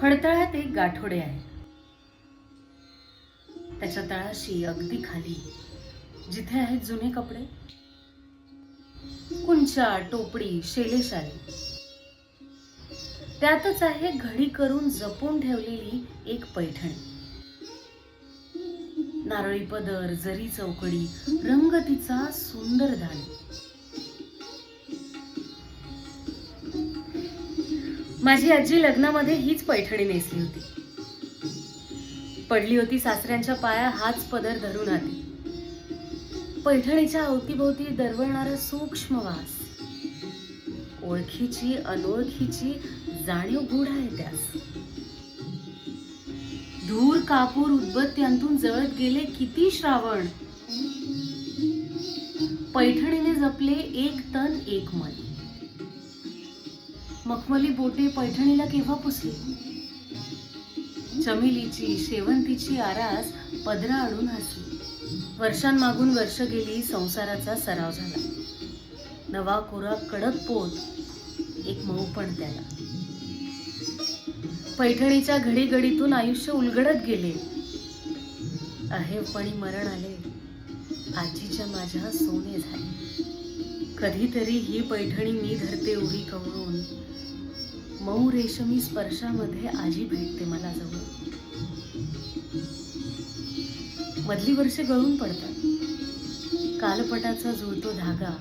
फडतळ्यात एक गाठोडे आहे. त्याच्या तळाशी अगदी खाली जिथे आहेत जुने कपडे, कुंचा, टोपडी, शेलेशाली, त्यातच आहे घडी करून जपून ठेवलेली एक पैठणी. नारळी पदर, जरी चौकडी, रंग तिचा सुंदर दाणी. माझी आजी लग्नामध्ये हीच पैठणी नेसली होती. पडली होती सासऱ्यांच्या पाया हाच पदर धरून आली. पैठणीच्या अवतीभोवती दरवळणारा सूक्ष्म वास, ओळखीची अनोळखीची जाणीव गूढ आहे त्यास. धूर, कापूर, उदबत्त्यांतून जळत गेले किती श्रावण, पैठणीने जपले एक तन एक मन. मखमली बोटे पैठणीला केव्हा पुसली, चमेलीची शेवंतीची आरास पदरा अडून हसली. वर्षांमागून वर्ष गेली, संसाराचा सराव झाला. नवा कोरा कडक पोत, एक मऊपण त्याला. पैठणीच्या घडीघडीतून आयुष्य उलगडत गेले. अहेवपणी मरण आले, आजीच्या माझ्या सोने झाले. कधीतरी ही पैठणी मी धरते उभी कवळून, मऊ रेशमी स्पर्शामध्ये आजी भेटते मला जवळ. मधली वर्षे गळून पडतात, कालपटाचा जुळतो धागा.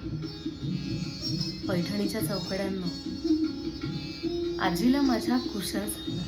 पैठणीच्या चौकड्यांना आजीला माझ्या कुशल झाला.